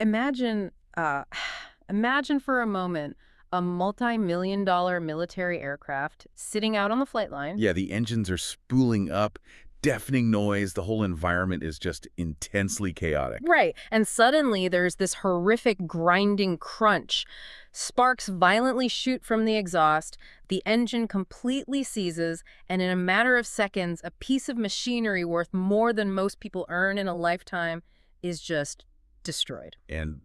Imagine, imagine for a moment a multi-million-dollar military aircraft sitting out on the flight line. Yeah, the engines are spooling up, deafening noise. The whole environment is just intensely chaotic. Right. And suddenly there's this horrific grinding crunch. Sparks violently shoot from the exhaust, the engine completely seizes, and in a matter of seconds, a piece of machinery worth more than most people earn in a lifetime is just destroyed. And,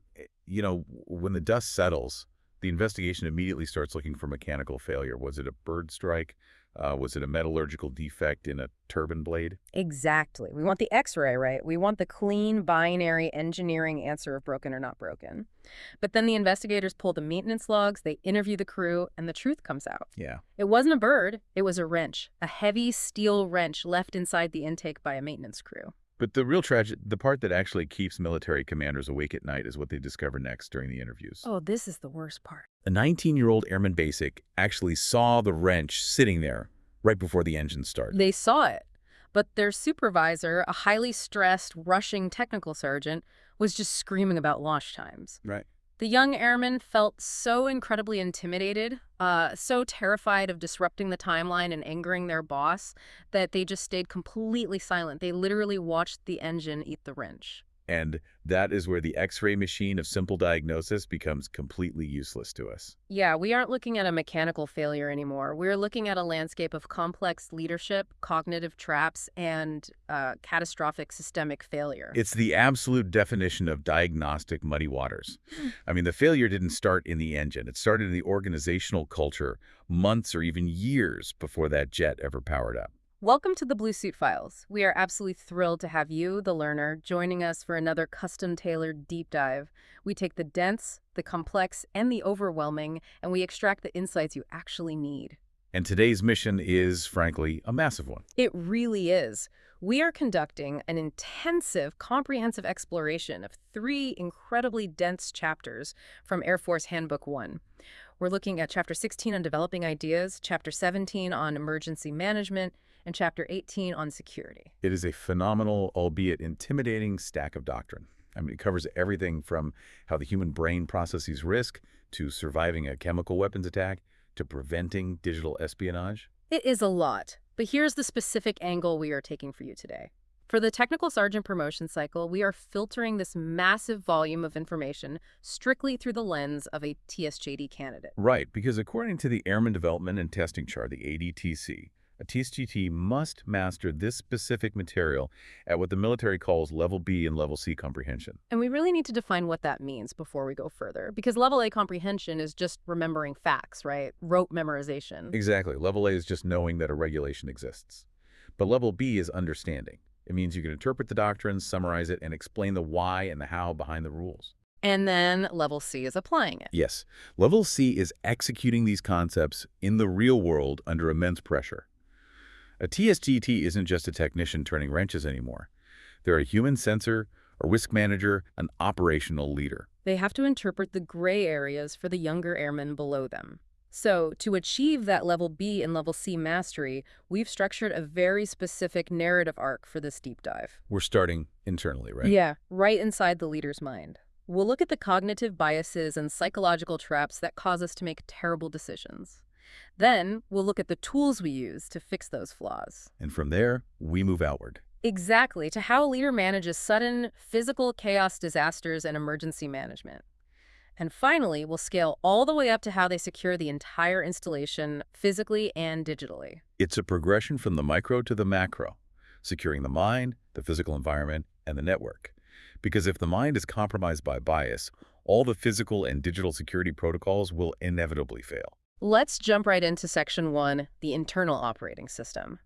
when the dust settles, the investigation immediately starts looking for mechanical failure. Was it a bird strike? Was it a metallurgical defect in a turbine blade? Exactly. We want the X-ray, right? We want the clean, binary engineering answer of broken or not broken. But then the investigators pull the maintenance logs, they interview the crew, and the truth comes out. Yeah. It wasn't a bird, it was a wrench, a heavy steel wrench left inside the intake by a maintenance crew. But the part that actually keeps military commanders awake at night is what they discover next during the interviews. Oh, this is the worst part. A 19-year-old Airman Basic actually saw the wrench sitting there right before the engine started. They saw it, but their supervisor, a highly stressed, rushing technical sergeant, was just screaming about launch times. Right. The young airmen felt so incredibly intimidated, so terrified of disrupting the timeline and angering their boss, that they just stayed completely silent. They literally watched the engine eat the wrench. And that is where the X-ray machine of simple diagnosis becomes completely useless to us. Yeah, we aren't looking at a mechanical failure anymore. We're looking at a landscape of complex leadership, cognitive traps, and catastrophic systemic failure. It's the absolute definition of diagnostic muddy waters. I mean, the failure didn't start in the engine. It started in the organizational culture months or even years before that jet ever powered up. Welcome to the Blue Suit Files. We are absolutely thrilled to have you, the learner, joining us for another custom-tailored deep dive. We take the dense, the complex, and the overwhelming, and we extract the insights you actually need. And today's mission is, frankly, a massive one. It really is. We are conducting an intensive, comprehensive exploration of 3 incredibly dense chapters from Air Force Handbook 1. We're looking at Chapter 16 on developing ideas, Chapter 17 on emergency management, and Chapter 18 on security. It is a phenomenal, albeit intimidating, stack of doctrine. I mean, it covers everything from how the human brain processes risk, to surviving a chemical weapons attack, to preventing digital espionage. It is a lot, but here's the specific angle we are taking for you today. For the technical sergeant promotion cycle, we are filtering this massive volume of information strictly through the lens of a TSJD candidate. Right, because according to the Airman Development and Testing Chart, the ADTC, a TSGT must master this specific material at what the military calls Level B and Level C comprehension. And we really need to define what that means before we go further, because Level A comprehension is just remembering facts, right? Rote memorization. Exactly. Level A is just knowing that a regulation exists. But Level B is understanding. It means you can interpret the doctrines, summarize it, and explain the why and the how behind the rules. And then Level C is applying it. Yes. Level C is executing these concepts in the real world under immense pressure. A TSGT isn't just a technician turning wrenches anymore. They're a human sensor, a risk manager, an operational leader. They have to interpret the gray areas for the younger airmen below them. So, to achieve that Level B and Level C mastery, we've structured a very specific narrative arc for this deep dive. We're starting internally, right? Yeah, right inside the leader's mind. We'll look at the cognitive biases and psychological traps that cause us to make terrible decisions. Then, we'll look at the tools we use to fix those flaws. And from there, we move outward. Exactly, to how a leader manages sudden physical chaos disasters and emergency management. And finally, we'll scale all the way up to how they secure the entire installation physically and digitally. It's a progression from the micro to the macro, securing the mind, the physical environment, and the network. Because if the mind is compromised by bias, all the physical and digital security protocols will inevitably fail. Let's jump right into Section 1, the internal operating system.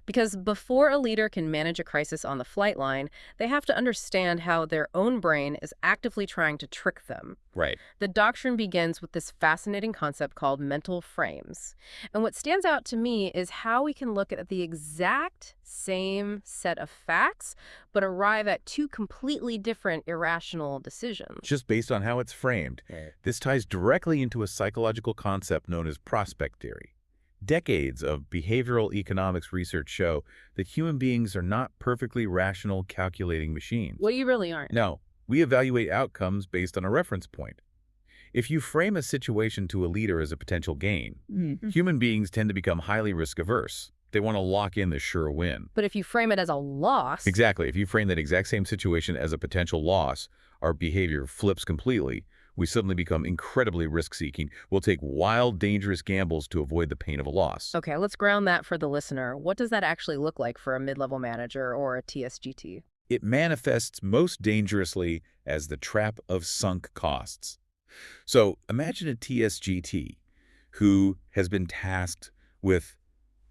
Because before a leader can manage a crisis on the flight line, they have to understand how their own brain is actively trying to trick them. Right. The doctrine begins with this fascinating concept called mental frames. And what stands out to me is how we can look at the exact same set of facts, but arrive at 2 completely different irrational decisions. Just based on how it's framed. Right. This ties directly into a psychological concept known as prospect theory. Decades of behavioral economics research show that human beings are not perfectly rational, calculating machines. Well, you really aren't. No, We evaluate outcomes based on a reference point. If you frame a situation to a leader as a potential gain, human beings tend to become highly risk-averse. They want to lock in the sure win. But if you frame it as a loss... Exactly. If you frame that exact same situation as a potential loss, our behavior flips completely. We suddenly become incredibly risk-seeking. We'll take wild, dangerous gambles to avoid the pain of a loss. Okay, let's ground that for the listener. What does that actually look like for a mid-level manager or a TSGT? It manifests most dangerously as the trap of sunk costs. So imagine a TSGT who has been tasked with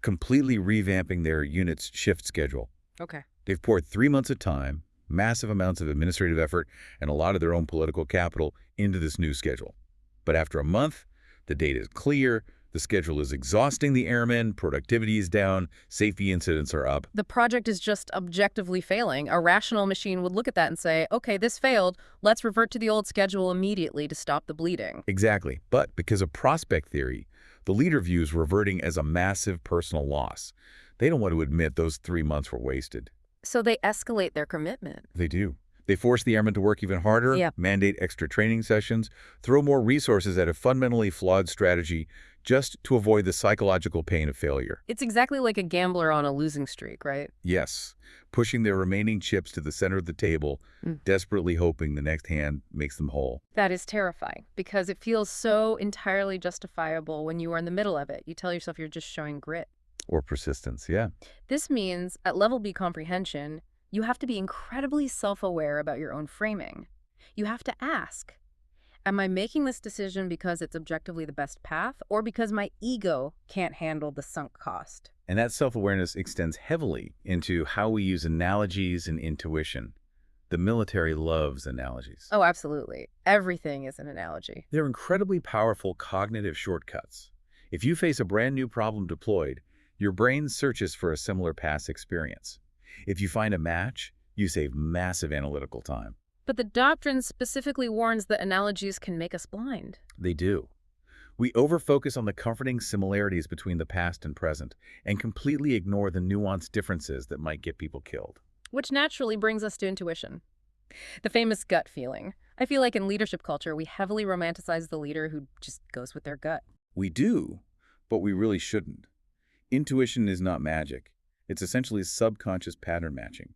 completely revamping their unit's shift schedule. Okay. They've poured 3 months of time, massive amounts of administrative effort, and a lot of their own political capital into this new schedule. But after a month, the data is clear, the schedule is exhausting the airmen, productivity is down, safety incidents are up. The project is just objectively failing. A rational machine would look at that and say, okay, this failed. Let's revert to the old schedule immediately to stop the bleeding. Exactly. But because of prospect theory, the leader views reverting as a massive personal loss. They don't want to admit those 3 months were wasted. So they escalate their commitment. They do. They force the airmen to work even harder, mandate extra training sessions, throw more resources at a fundamentally flawed strategy just to avoid the psychological pain of failure. It's exactly like a gambler on a losing streak, right? Yes, pushing their remaining chips to the center of the table, desperately hoping the next hand makes them whole. That is terrifying because it feels so entirely justifiable when you are in the middle of it. You tell yourself you're just showing grit. Or persistence, yeah. This means at level B comprehension, you have to be incredibly self-aware about your own framing. You have to ask, am I making this decision because it's objectively the best path or because my ego can't handle the sunk cost? And that self-awareness extends heavily into how we use analogies and intuition. The military loves analogies. Oh, absolutely. Everything is an analogy. They're incredibly powerful cognitive shortcuts. If you face a brand new problem deployed, your brain searches for a similar past experience. If you find a match, you save massive analytical time. But the doctrine specifically warns that analogies can make us blind. They do. We overfocus on the comforting similarities between the past and present and completely ignore the nuanced differences that might get people killed. Which naturally brings us to intuition. The famous gut feeling. I feel like in leadership culture, we heavily romanticize the leader who just goes with their gut. We do, but we really shouldn't. Intuition is not magic. It's essentially subconscious pattern matching.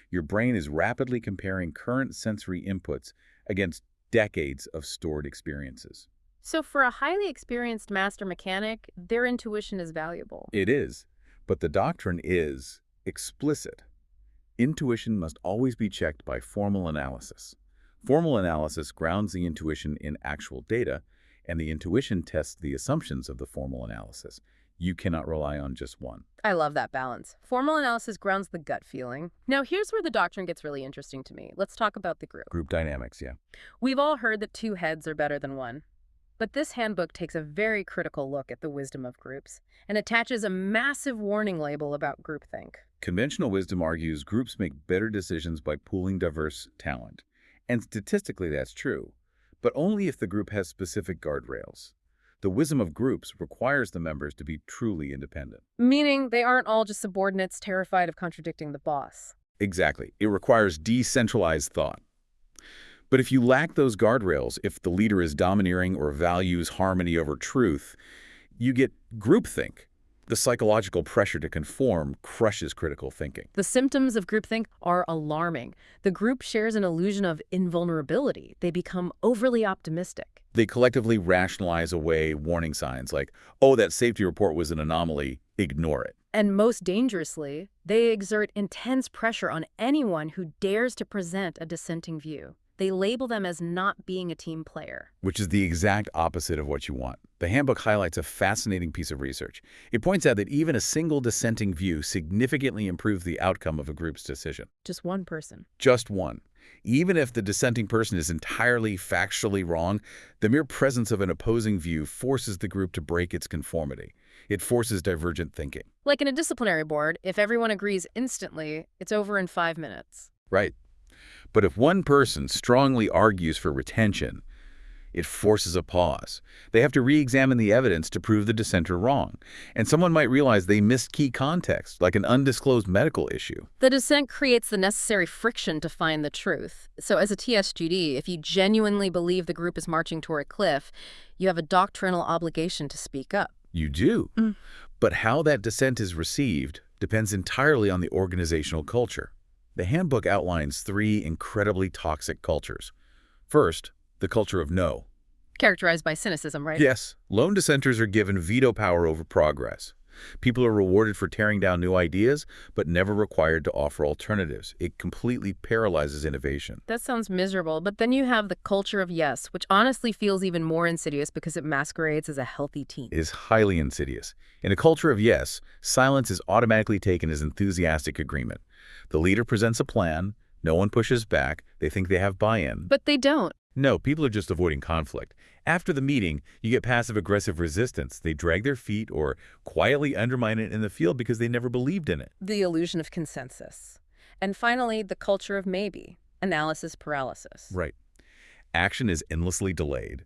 Your brain is rapidly comparing current sensory inputs against decades of stored experiences. So for a highly experienced master mechanic, their intuition is valuable. It is, but the doctrine is explicit. Intuition must always be checked by formal analysis. Formal analysis grounds the intuition in actual data, and the intuition tests the assumptions of the formal analysis. You cannot rely on just one. I love that balance. Formal analysis grounds the gut feeling. Now, here's where the doctrine gets really interesting to me. Let's talk about the group. Group dynamics, yeah. We've all heard that 2 heads are better than 1. But this handbook takes a very critical look at the wisdom of groups and attaches a massive warning label about groupthink. Conventional wisdom argues groups make better decisions by pooling diverse talent. And statistically, that's true, but only if the group has specific guardrails. The wisdom of groups requires the members to be truly independent. Meaning they aren't all just subordinates terrified of contradicting the boss. Exactly. It requires decentralized thought. But if you lack those guardrails, if the leader is domineering or values harmony over truth, you get groupthink. The psychological pressure to conform crushes critical thinking. The symptoms of groupthink are alarming. The group shares an illusion of invulnerability. They become overly optimistic. They collectively rationalize away warning signs like, oh, that safety report was an anomaly, ignore it. And most dangerously, they exert intense pressure on anyone who dares to present a dissenting view. They label them as not being a team player. Which is the exact opposite of what you want. The handbook highlights a fascinating piece of research. It points out that even a single dissenting view significantly improves the outcome of a group's decision. Just one person. Just one. Even if the dissenting person is entirely factually wrong, the mere presence of an opposing view forces the group to break its conformity. It forces divergent thinking. Like in a disciplinary board, if everyone agrees instantly, it's over in 5 minutes. Right. But if one person strongly argues for retention, It forces a pause. They have to re-examine the evidence to prove the dissenter wrong. And someone might realize they missed key context, like an undisclosed medical issue. The dissent creates the necessary friction to find the truth. So as a TSGD, if you genuinely believe the group is marching toward a cliff, you have a doctrinal obligation to speak up. You do. But how that dissent is received depends entirely on the organizational culture. The handbook outlines 3 incredibly toxic cultures. First, the culture of no. Characterized by cynicism, right? Yes, lone dissenters are given veto power over progress. People are rewarded for tearing down new ideas, but never required to offer alternatives. It completely paralyzes innovation. That sounds miserable, but then you have the culture of yes, which honestly feels even more insidious because it masquerades as a healthy team. It is highly insidious. In a culture of yes, silence is automatically taken as enthusiastic agreement. The leader presents a plan, no one pushes back, they think they have buy-in. But they don't. No, people are just avoiding conflict. After the meeting, you get passive-aggressive resistance. They drag their feet or quietly undermine it in the field because they never believed in it. The illusion of consensus. And finally, the culture of maybe, analysis paralysis. Right. Action is endlessly delayed.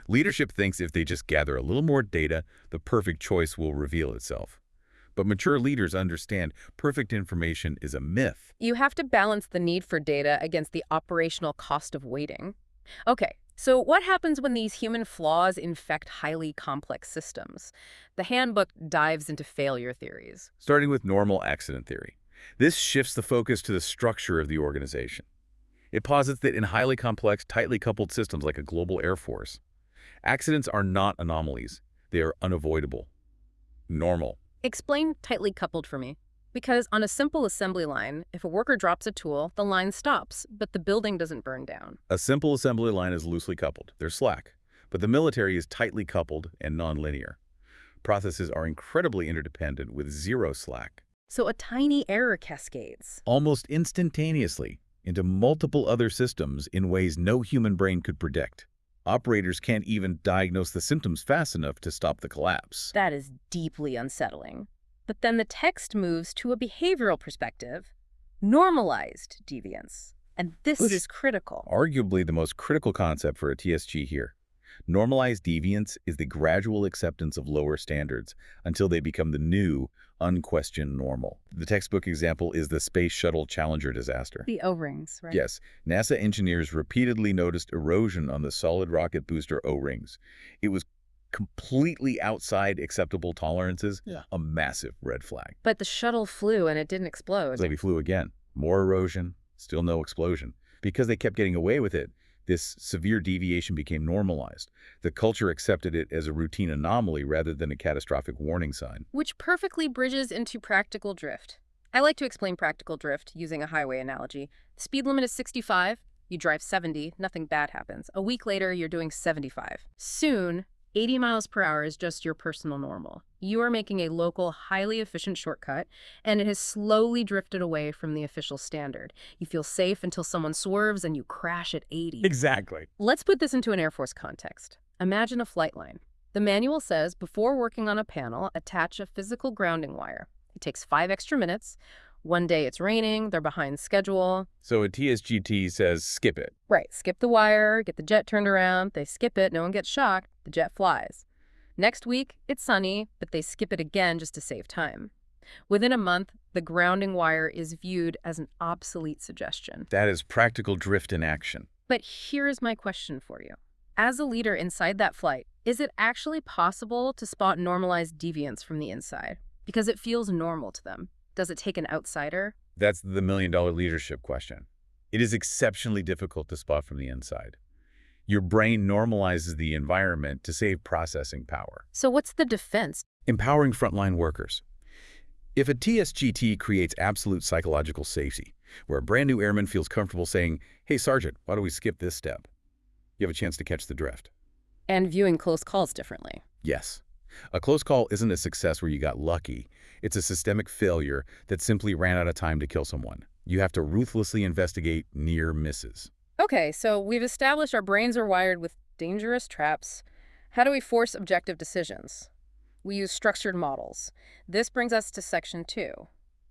Leadership thinks if they just gather a little more data, the perfect choice will reveal itself. But mature leaders understand perfect information is a myth. You have to balance the need for data against the operational cost of waiting. Okay, so what happens when these human flaws infect highly complex systems? The handbook dives into failure theories. Starting with normal accident theory. This shifts the focus to the structure of the organization. It posits that in highly complex, tightly coupled systems like a global air force, accidents are not anomalies. They are unavoidable. Normal. Explain tightly coupled for me. Because on a simple assembly line, if a worker drops a tool, the line stops, but the building doesn't burn down. A simple assembly line is loosely coupled. They're slack. But the military is tightly coupled and nonlinear. Processes are incredibly interdependent with zero slack. So a tiny error cascades. Almost instantaneously into multiple other systems in ways no human brain could predict. Operators can't even diagnose the symptoms fast enough to stop the collapse. That is deeply unsettling. But then the text moves to a behavioral perspective, normalized deviance. And this is critical. Arguably the most critical concept for a TSG here. Normalized deviance is the gradual acceptance of lower standards until they become the new, unquestioned normal. The textbook example is the Space Shuttle Challenger disaster. The O-rings, right? Yes, NASA engineers repeatedly noticed erosion on the solid rocket booster O-rings. It was completely outside acceptable tolerances, a massive red flag. But the shuttle flew and it didn't explode. So they flew again. More erosion, still no explosion. Because they kept getting away with it, this severe deviation became normalized. The culture accepted it as a routine anomaly rather than a catastrophic warning sign. Which perfectly bridges into practical drift. I like to explain practical drift using a highway analogy. The speed limit is 65, you drive 70, nothing bad happens. A week later, you're doing 75. Soon, 80 miles per hour is just your personal normal. You are making a local, highly efficient shortcut, and it has slowly drifted away from the official standard. You feel safe until someone swerves and you crash at 80. Exactly. Let's put this into an Air Force context. Imagine a flight line. The manual says, before working on a panel, attach a physical grounding wire. It takes 5 extra minutes. One day it's raining, they're behind schedule. So a TSGT says skip it. Right, skip the wire, get the jet turned around, they skip it, no one gets shocked, the jet flies. Next week, it's sunny, but they skip it again just to save time. Within a month, the grounding wire is viewed as an obsolete suggestion. That is practical drift in action. But here's my question for you. As a leader inside that flight, is it actually possible to spot normalized deviance from the inside? Because it feels normal to them. Does it take an outsider? That's the million-dollar leadership question. It is exceptionally difficult to spot from the inside. Your brain normalizes the environment to save processing power. So what's the defense? Empowering frontline workers. If a TSGT creates absolute psychological safety, where a brand new airman feels comfortable saying, "Hey, Sergeant, why don't we skip this step?" You have a chance to catch the drift. And viewing close calls differently. Yes. A close call isn't a success where you got lucky. It's a systemic failure that simply ran out of time to kill someone. You have to ruthlessly investigate near misses. Okay, so we've established our brains are wired with dangerous traps. How do we force objective decisions? We use structured models. This brings us to section 2,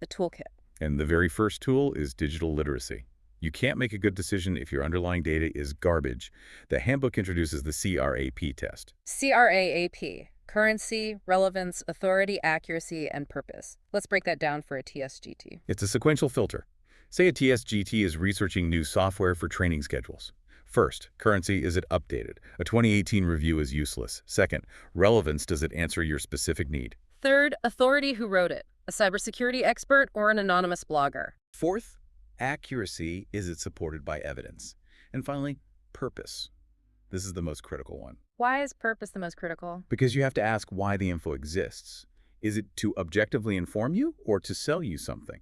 the toolkit. And the very first tool is digital literacy. You can't make a good decision if your underlying data is garbage. The handbook introduces the CRAP test. CRAAP, currency, relevance, authority, accuracy, and purpose. Let's break that down for a TSGT. It's a sequential filter. Say a TSGT is researching new software for training schedules. First, currency, is it updated? A 2018 review is useless. Second, relevance, does it answer your specific need? Third, authority, who wrote it? A cybersecurity expert or an anonymous blogger? Fourth, accuracy, is it supported by evidence? And finally, purpose. This is the most critical one. Why is purpose the most critical? Because you have to ask why the info exists. Is it to objectively inform you or to sell you something?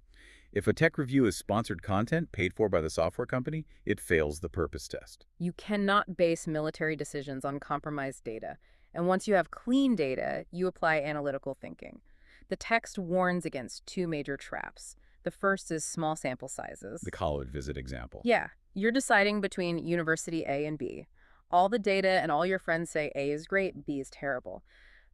If a tech review is sponsored content paid for by the software company, it fails the purpose test. You cannot base military decisions on compromised data. And once you have clean data, you apply analytical thinking. The text warns against two major traps. The first is small sample sizes. The college visit example. Yeah, you're deciding between University A and B. All the data and all your friends say A is great, B is terrible.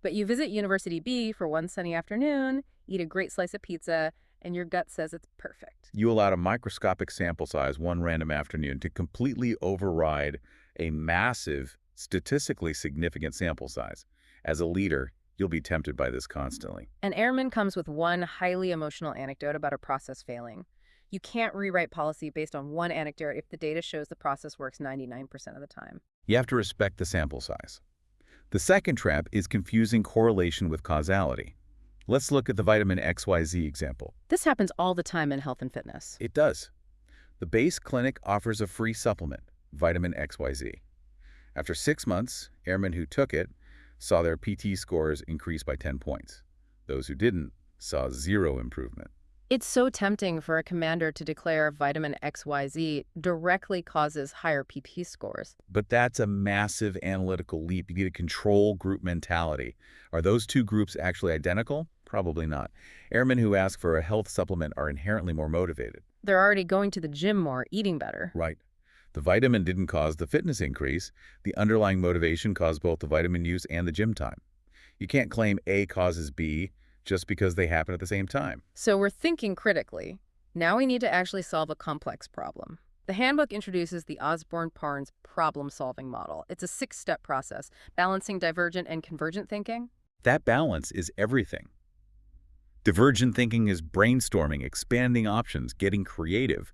But you visit University B for one sunny afternoon, eat a great slice of pizza, and your gut says it's perfect. You allowed a microscopic sample size one random afternoon to completely override a massive, statistically significant sample size. As a leader, you'll be tempted by this constantly. An Airman comes with one highly emotional anecdote about a process failing. You can't rewrite policy based on one anecdote if the data shows the process works 99% of the time. You have to respect the sample size. The second trap is confusing correlation with causality. Let's look at the vitamin XYZ example. This happens all the time in health and fitness. It does. The base clinic offers a free supplement, vitamin XYZ. After 6 months, airmen who took it saw their PT scores increase by 10 points. Those who didn't saw 0 improvement. It's so tempting for a commander to declare vitamin XYZ directly causes higher PT scores. But that's a massive analytical leap. You need a control group mentality. Are those two groups actually identical? Probably not. Airmen who ask for a health supplement are inherently more motivated. They're already going to the gym more, eating better. Right. The vitamin didn't cause the fitness increase. The underlying motivation caused both the vitamin use and the gym time. You can't claim A causes B just because they happen at the same time. So we're thinking critically. Now we need to actually solve a complex problem. The handbook introduces the Osborne-Parnes problem-solving model. It's a 6-step process, balancing divergent and convergent thinking. That balance is everything. Divergent thinking is brainstorming, expanding options, getting creative.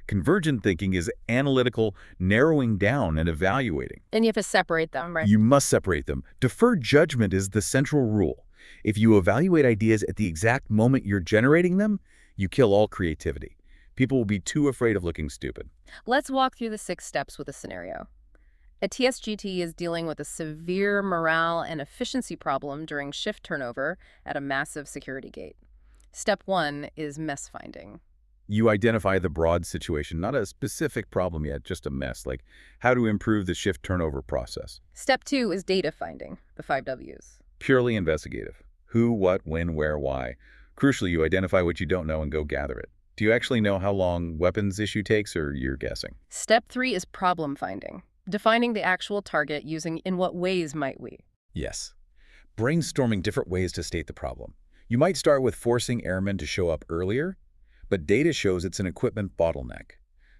Convergent thinking is analytical, narrowing down and evaluating. And you have to separate them, right? You must separate them. Deferred judgment is the central rule. If you evaluate ideas at the exact moment you're generating them, you kill all creativity. People will be too afraid of looking stupid. Let's walk through the 6 steps with a scenario. A TSGT is dealing with a severe morale and efficiency problem during shift turnover at a massive security gate. Step 1 is mess finding. You identify the broad situation, not a specific problem yet, just a mess, like how to improve the shift turnover process. Step 2 is data finding, the 5 Ws. Purely investigative. Who, what, when, where, why. Crucially, you identify what you don't know and go gather it. Do you actually know how long weapons issue takes, or you're guessing? Step 3 is problem finding, defining the actual target using in what ways might we. Yes. Brainstorming different ways to state the problem. You might start with forcing airmen to show up earlier, but data shows it's an equipment bottleneck.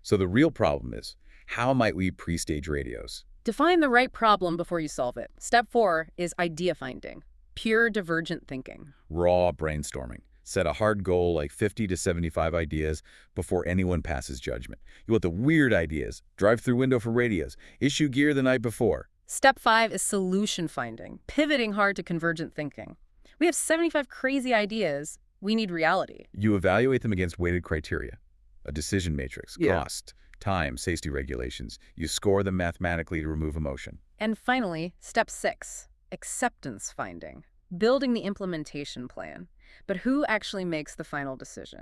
So the real problem is, how might we pre-stage radios? Define the right problem before you solve it. Step 4 is idea finding, pure divergent thinking. Raw brainstorming. Set a hard goal like 50 to 75 ideas before anyone passes judgment. You want the weird ideas. Drive-through window for radios. Issue gear the night before. Step 5 is solution finding, pivoting hard to convergent thinking. We have 75 crazy ideas. We need reality. You evaluate them against weighted criteria. A decision matrix, cost, time, safety regulations. You score them mathematically to remove emotion. And finally, step 6, acceptance finding, building the implementation plan. But who actually makes the final decision?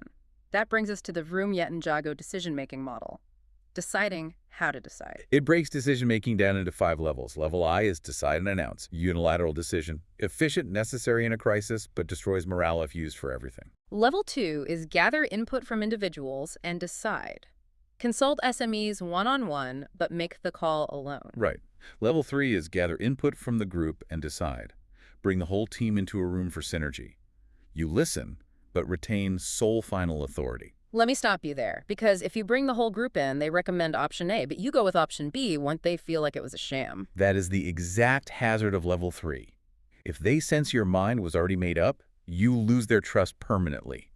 That brings us to the Vroom-Yetton-Jago decision-making model, deciding how to decide. It breaks decision-making down into 5 levels. Level I is decide and announce. Unilateral decision. Efficient, necessary in a crisis, but destroys morale if used for everything. Level 2 is gather input from individuals and decide. Consult SMEs one-on-one, but make the call alone. Right. Level 3 is gather input from the group and decide. Bring the whole team into a room for synergy. You listen, but retain sole final authority. Let me stop you there, because if you bring the whole group in, they recommend option A, but you go with option B once they feel like it was a sham. That is the exact hazard of level 3. If they sense your mind was already made up, you lose their trust permanently.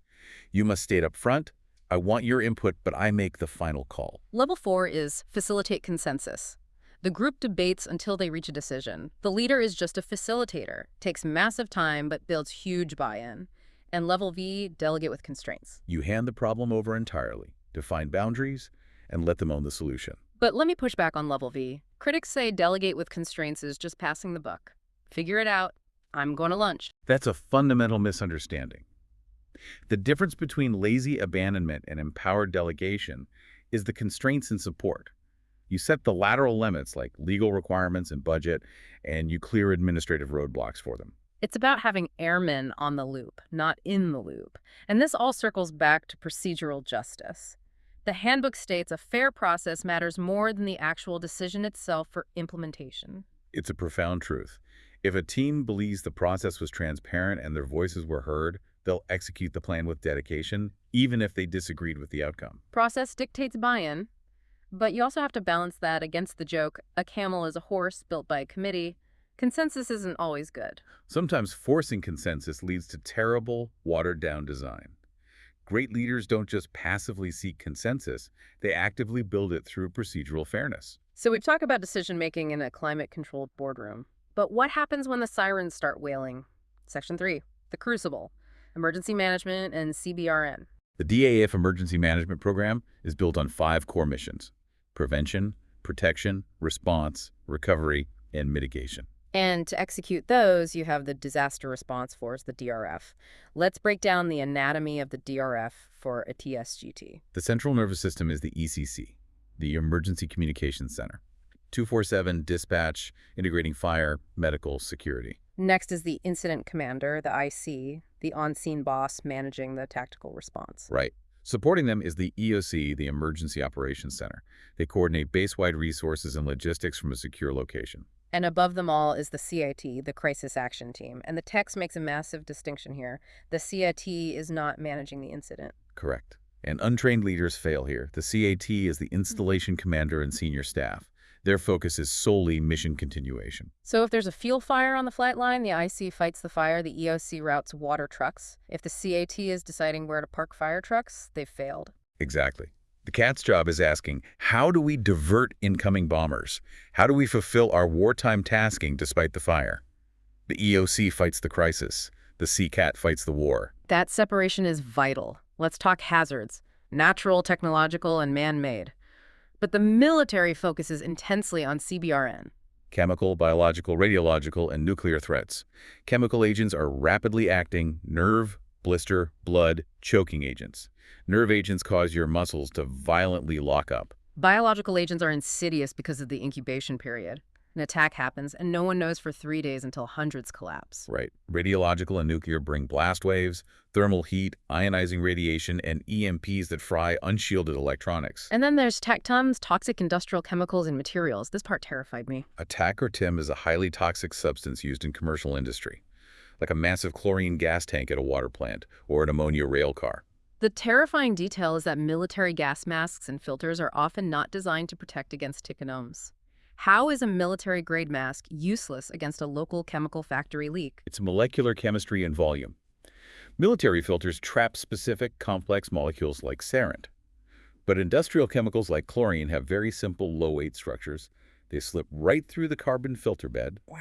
You must state up front, I want your input, but I make the final call. Level 4 is facilitate consensus. The group debates until they reach a decision. The leader is just a facilitator, takes massive time, but builds huge buy-in. And level V, delegate with constraints. You hand the problem over entirely, define boundaries, and let them own the solution. But let me push back on level V. Critics say delegate with constraints is just passing the buck. Figure it out. I'm going to lunch. That's a fundamental misunderstanding. The difference between lazy abandonment and empowered delegation is the constraints and support. You set the lateral limits like legal requirements and budget, and you clear administrative roadblocks for them. It's about having airmen on the loop, not in the loop. And this all circles back to procedural justice. The handbook states a fair process matters more than the actual decision itself for implementation. It's a profound truth. If a team believes the process was transparent and their voices were heard, they'll execute the plan with dedication, even if they disagreed with the outcome. Process dictates buy-in, but you also have to balance that against the joke, a camel is a horse built by a committee. Consensus isn't always good. Sometimes forcing consensus leads to terrible, watered-down design. Great leaders don't just passively seek consensus, they actively build it through procedural fairness. So we've talked about decision-making in a climate-controlled boardroom. But what happens when the sirens start wailing? Section 3, the crucible, emergency management and CBRN. The DAF Emergency Management Program is built on 5 core missions: prevention, protection, response, recovery, and mitigation. And to execute those, you have the Disaster Response Force, the DRF. Let's break down the anatomy of the DRF for a TSGT. The central nervous system is the ECC, the Emergency Communications Center. 24/7 dispatch, integrating fire, medical, security. Next is the Incident Commander, the IC, the on-scene boss managing the tactical response. Right. Supporting them is the EOC, the Emergency Operations Center. They coordinate base-wide resources and logistics from a secure location. And above them all is the CIT, the Crisis Action Team. And the text makes a massive distinction here. The CIT is not managing the incident. Correct. And untrained leaders fail here. The CAT is the installation commander and senior staff. Their focus is solely mission continuation. So if there's a fuel fire on the flight line, the IC fights the fire, the EOC routes water trucks. If the CAT is deciding where to park fire trucks, they've failed. Exactly. The CAT's job is asking, how do we divert incoming bombers? How do we fulfill our wartime tasking despite the fire? The EOC fights the crisis. The CCAT fights the war. That separation is vital. Let's talk hazards, natural, technological, and man-made. But the military focuses intensely on CBRN. Chemical, biological, radiological, and nuclear threats. Chemical agents are rapidly acting nerve, blister, blood, choking agents. Nerve agents cause your muscles to violently lock up. Biological agents are insidious because of the incubation period. An attack happens, and no one knows for 3 days until hundreds collapse. Right. Radiological and nuclear bring blast waves, thermal heat, ionizing radiation, and EMPs that fry unshielded electronics. And then there's TACTUMs, toxic industrial chemicals and materials. This part terrified me. A TAC or TIM is a highly toxic substance used in commercial industry, like a massive chlorine gas tank at a water plant or an ammonia rail car. The terrifying detail is that military gas masks and filters are often not designed to protect against ticanomes. How is a military-grade mask useless against a local chemical factory leak? It's molecular chemistry and volume. Military filters trap specific, complex molecules like sarin. But industrial chemicals like chlorine have very simple, low-weight structures. They slip right through the carbon filter bed. Wow.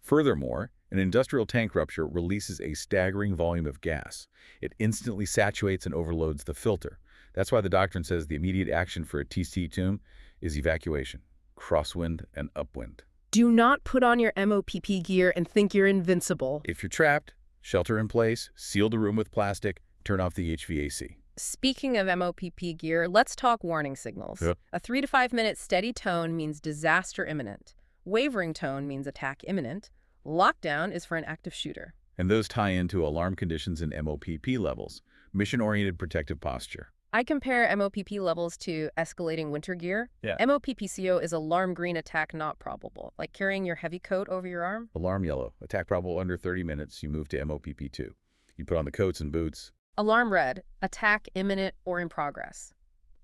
Furthermore, an industrial tank rupture releases a staggering volume of gas. It instantly saturates and overloads the filter. That's why the doctrine says the immediate action for a TC tomb is evacuation, crosswind, and upwind. Do not put on your MOPP gear and think you're invincible. If you're trapped, shelter in place, seal the room with plastic, turn off the HVAC. Speaking of MOPP gear, let's talk warning signals. Yep. A 3 to 5 minute steady tone means disaster imminent. Wavering tone means attack imminent. Lockdown is for an active shooter. And those tie into alarm conditions and MOPP levels, mission-oriented protective posture. I compare MOPP levels to escalating winter gear. Yeah. MOPPCO is alarm green, attack not probable, like carrying your heavy coat over your arm. Alarm yellow, attack probable under 30 minutes, you move to MOPP2. You put on the coats and boots. Alarm red, attack imminent or in progress.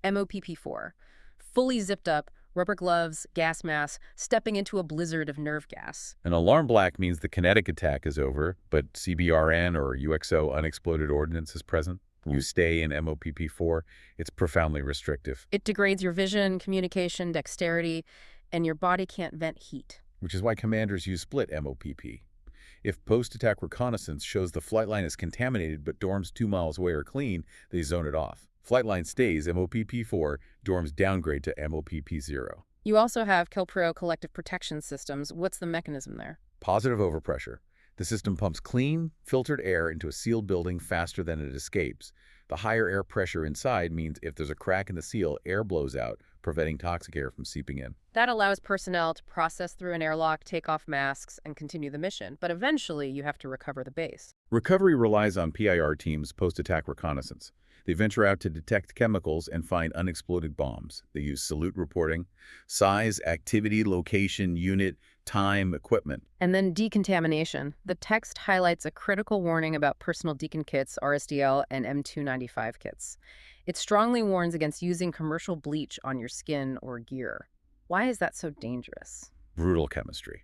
MOPP4, fully zipped up, rubber gloves, gas mask, stepping into a blizzard of nerve gas. An alarm black means the kinetic attack is over, but CBRN or UXO unexploded ordnance is present. You stay in MOPP4, it's profoundly restrictive. It degrades your vision, communication, dexterity, and your body can't vent heat. Which is why commanders use split MOPP. If post-attack reconnaissance shows the flight line is contaminated but dorms 2 miles away are clean, they zone it off. Flight line stays MOPP4, dorms downgrade to MOPP0. You also have Kelpro collective protection systems. What's the mechanism there? Positive overpressure. The system pumps clean, filtered air into a sealed building faster than it escapes. The higher air pressure inside means if there's a crack in the seal, air blows out, preventing toxic air from seeping in. That allows personnel to process through an airlock, take off masks, and continue the mission. But eventually, you have to recover the base. Recovery relies on PIR teams' post-attack reconnaissance. They venture out to detect chemicals and find unexploded bombs. They use salute reporting, size, activity, location, unit, time, equipment. And then decontamination. The text highlights a critical warning about personal decon kits, RSDL, and M295 kits. It strongly warns against using commercial bleach on your skin or gear. Why is that so dangerous? Brutal chemistry.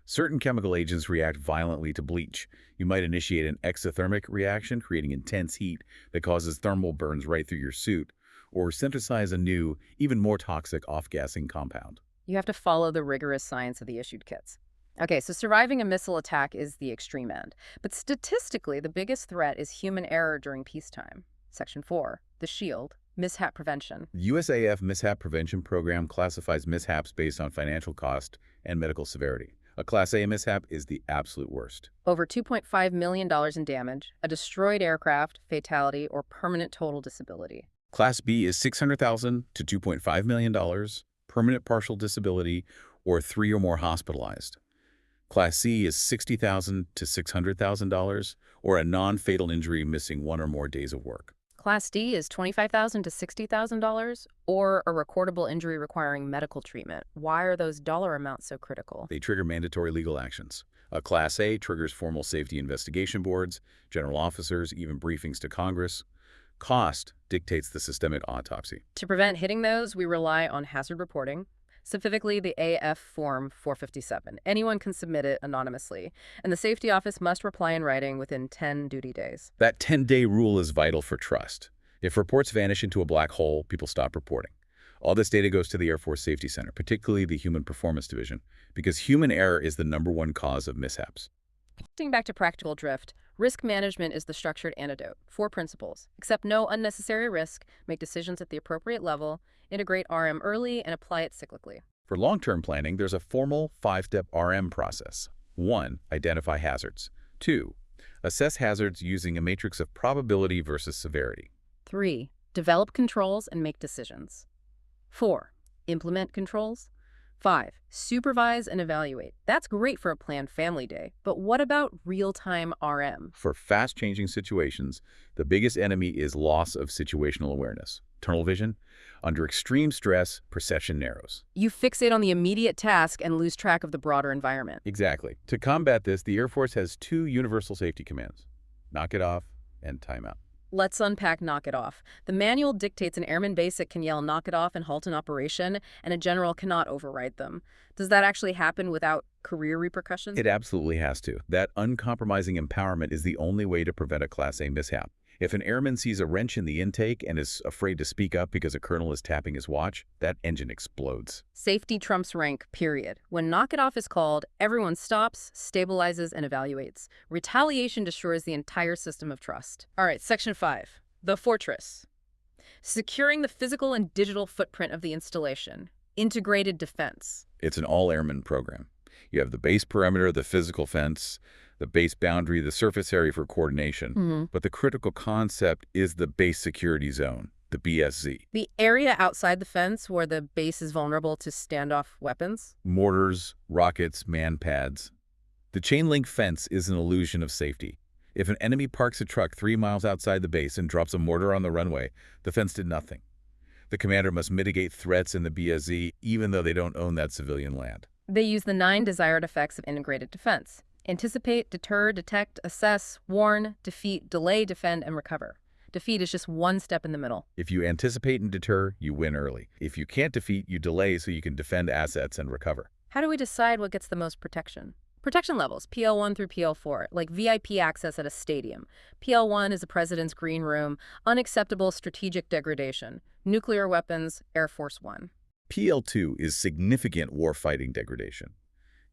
Certain chemical agents react violently to bleach. You might initiate an exothermic reaction, creating intense heat that causes thermal burns right through your suit, or synthesize a new, even more toxic off-gassing compound. You have to follow the rigorous science of the issued kits. Okay, so surviving a missile attack is the extreme end. But statistically, the biggest threat is human error during peacetime. Section 4, the SHIELD, mishap prevention. The USAF Mishap Prevention Program classifies mishaps based on financial cost and medical severity. A Class A mishap is the absolute worst. Over $2.5 million in damage, a destroyed aircraft, fatality, or permanent total disability. Class B is $600,000 to $2.5 million, permanent partial disability, or 3 or more hospitalized. Class C is $60,000 to $600,000, or a non-fatal injury missing 1 or more days of work. Class D is $25,000 to $60,000, or a recordable injury requiring medical treatment. Why are those dollar amounts so critical? They trigger mandatory legal actions. A Class A triggers formal safety investigation boards, general officers, even briefings to Congress. Cost dictates the systemic autopsy. To prevent hitting those, we rely on hazard reporting, specifically the AF Form 457. Anyone can submit it anonymously, and the safety office must reply in writing within 10 duty days. That 10-day rule is vital for trust. If reports vanish into a black hole, people stop reporting. All this data goes to the Air Force Safety Center, particularly the Human Performance Division, because human error is the #1 cause of mishaps. Getting back to practical drift, risk management is the structured antidote. 4 principles. Accept no unnecessary risk, make decisions at the appropriate level, integrate RM early, and apply it cyclically. For long-term planning, there's a formal 5-step RM process. 1. Identify hazards. 2. Assess hazards using a matrix of probability versus severity. 3. Develop controls and make decisions. 4. Implement controls. 5. Supervise and evaluate. That's great for a planned family day, but what about real-time RM? For fast-changing situations, the biggest enemy is loss of situational awareness. Tunnel vision. Under extreme stress, perception narrows. You fixate on the immediate task and lose track of the broader environment. Exactly. To combat this, the Air Force has 2 universal safety commands: knock it off and timeout. Let's unpack knock it off. The manual dictates an airman basic can yell knock it off and halt an operation, and a general cannot override them. Does that actually happen without career repercussions? It absolutely has to. That uncompromising empowerment is the only way to prevent a Class A mishap. If an airman sees a wrench in the intake and is afraid to speak up because a colonel is tapping his watch, that engine explodes. Safety trumps rank, period. When knock it off is called, everyone stops, stabilizes, and evaluates. Retaliation destroys the entire system of trust. All right, Section 5, the fortress. Securing the physical and digital footprint of the installation. Integrated defense. It's an all-airman program. You have the base perimeter, the physical fence, the base boundary, the surface area for coordination. But the critical concept is the base security zone, the BSZ. The area outside the fence where the base is vulnerable to standoff weapons? Mortars, rockets, man pads. The chain-link fence is an illusion of safety. If an enemy parks a truck 3 miles outside the base and drops a mortar on the runway, the fence did nothing. The commander must mitigate threats in the BSZ even though they don't own that civilian land. They use the 9 desired effects of integrated defense. Anticipate, deter, detect, assess, warn, defeat, delay, defend, and recover. Defeat is just one step in the middle. If you anticipate and deter, you win early. If you can't defeat, you delay so you can defend assets and recover. How do we decide what gets the most protection? Protection levels, PL1 through PL4, like VIP access at a stadium. PL1 is the president's green room, unacceptable strategic degradation, nuclear weapons, Air Force One. PL2 is significant warfighting degradation.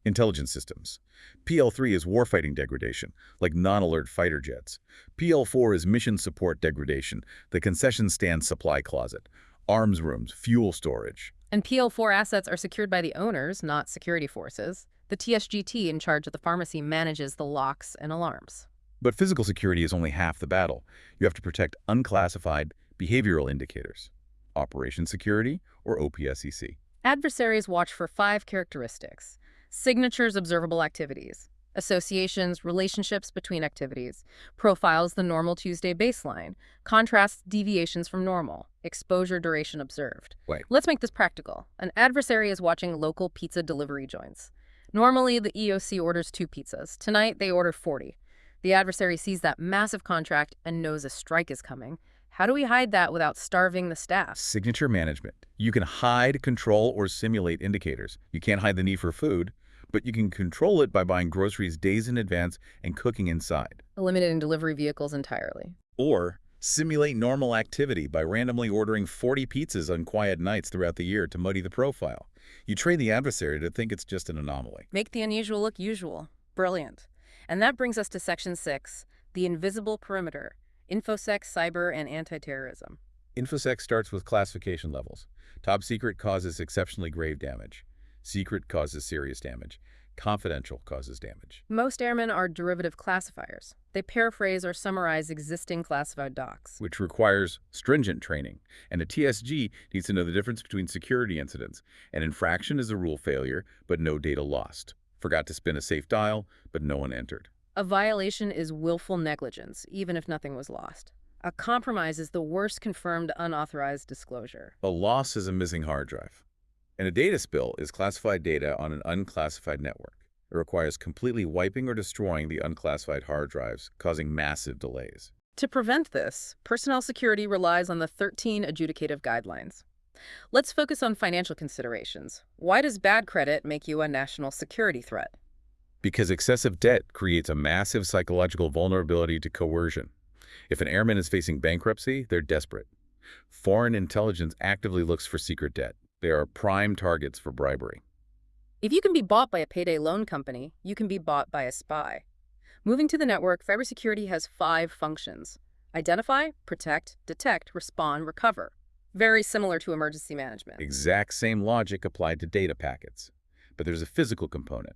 Intelligence systems. PL3 is warfighting degradation, like non-alert fighter jets. PL4 is mission support degradation, the concession stand supply closet, arms rooms, fuel storage. And PL4 assets are secured by the owners, not security forces. The TSGT in charge of the pharmacy manages the locks and alarms. But physical security is only half the battle. You have to protect unclassified behavioral indicators. Operation security, or OPSEC. Adversaries watch for 5 characteristics: signatures, observable activities; associations, relationships between activities; profiles, the normal Tuesday baseline; contrasts, deviations from normal; exposure, duration observed. Wait. Let's make this practical. An adversary is watching local pizza delivery joints. Normally, the EOC orders 2 pizzas. Tonight, they order 40. The adversary sees that massive contract and knows a strike is coming. How do we hide that without starving the staff? Signature management. You can hide, control, or simulate indicators. You can't hide the need for food, but you can control it by buying groceries days in advance and cooking inside. Eliminating delivery vehicles entirely. Or simulate normal activity by randomly ordering 40 pizzas on quiet nights throughout the year to muddy the profile. You train the adversary to think it's just an anomaly. Make the unusual look usual. Brilliant. And that brings us to Section 6, the invisible perimeter: InfoSec, cyber, and anti-terrorism. InfoSec starts with classification levels. Top secret causes exceptionally grave damage. Secret causes serious damage. Confidential causes damage. Most airmen are derivative classifiers. They paraphrase or summarize existing classified docs. Which requires stringent training. And a TSG needs to know the difference between security incidents. An infraction is a rule failure, but no data lost. Forgot to spin a safe dial, but no one entered. A violation is willful negligence, even if nothing was lost. A compromise is the worst confirmed unauthorized disclosure. A loss is a missing hard drive. And a data spill is classified data on an unclassified network. It requires completely wiping or destroying the unclassified hard drives, causing massive delays. To prevent this, personnel security relies on the 13 adjudicative guidelines. Let's focus on financial considerations. Why does bad credit make you a national security threat? Because excessive debt creates a massive psychological vulnerability to coercion. If an airman is facing bankruptcy, they're desperate. Foreign intelligence actively looks for secret debt. They are prime targets for bribery. If you can be bought by a payday loan company, you can be bought by a spy. Moving to the network, cybersecurity has 5 functions: identify, protect, detect, respond, recover. Very similar to emergency management. Exact same logic applied to data packets. But there's a physical component.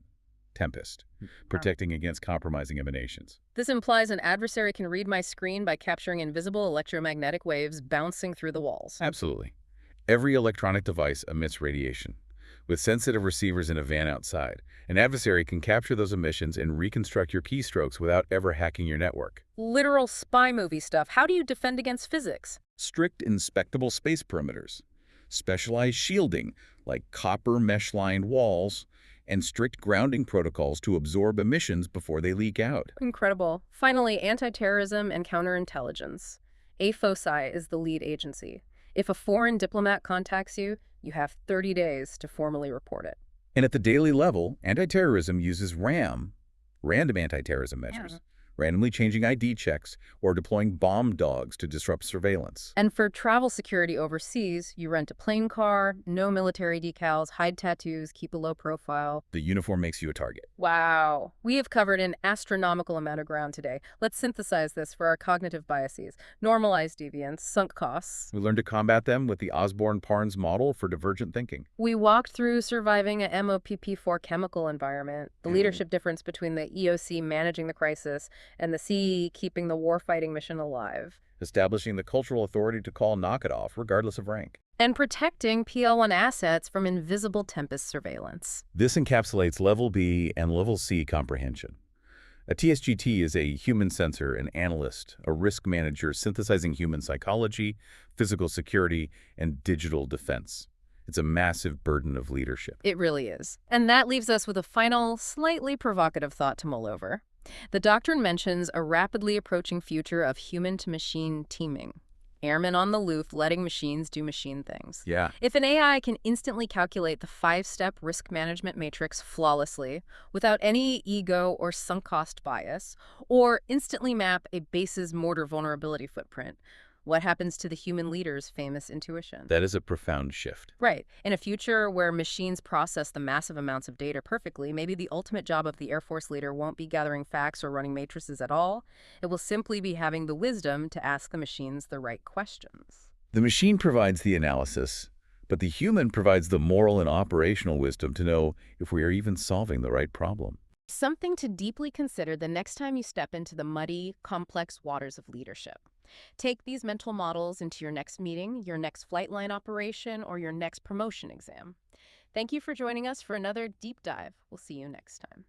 Tempest, protecting against compromising emanations. This implies an adversary can read my screen by capturing invisible electromagnetic waves bouncing through the walls. Absolutely. Every electronic device emits radiation. With sensitive receivers in a van outside, an adversary can capture those emissions and reconstruct your keystrokes without ever hacking your network. Literal spy movie stuff. How do you defend against physics? Strict inspectable space perimeters, specialized shielding like copper mesh-lined walls, and strict grounding protocols to absorb emissions before they leak out. Incredible. Finally, anti-terrorism and counterintelligence. AFOSI is the lead agency. If a foreign diplomat contacts you, you have 30 days to formally report it. And at the daily level, anti-terrorism uses RAM, random anti-terrorism measures, randomly changing ID checks or deploying bomb dogs to disrupt surveillance. And for travel security overseas, you rent a plane car, no military decals, hide tattoos, keep a low profile. The uniform makes you a target. Wow. We have covered an astronomical amount of ground today. Let's synthesize this for our cognitive biases. Normalized deviance, sunk costs. We learned to combat them with the Osborne-Parnes model for divergent thinking. We walked through surviving a MOPP4 chemical environment, the leadership difference between the EOC managing the crisis and the CE keeping the warfighting mission alive. Establishing the cultural authority to call knock it off, regardless of rank. And protecting PL1 assets from invisible Tempest surveillance. This encapsulates Level B and Level C comprehension. A TSGT is a human sensor, an analyst, a risk manager synthesizing human psychology, physical security, and digital defense. It's a massive burden of leadership. It really is. And that leaves us with a final, slightly provocative thought to mull over. The doctrine mentions a rapidly approaching future of human-to-machine teaming. Airmen on the loose, letting machines do machine things. Yeah. If an AI can instantly calculate the 5-step risk management matrix flawlessly, without any ego or sunk cost bias, or instantly map a base's mortar vulnerability footprint, what happens to the human leader's famous intuition? That is a profound shift. Right. In a future where machines process the massive amounts of data perfectly, maybe the ultimate job of the Air Force leader won't be gathering facts or running matrices at all. It will simply be having the wisdom to ask the machines the right questions. The machine provides the analysis, but the human provides the moral and operational wisdom to know if we are even solving the right problem. Something to deeply consider the next time you step into the muddy, complex waters of leadership. Take these mental models into your next meeting, your next flight line operation, or your next promotion exam. Thank you for joining us for another deep dive. We'll see you next time.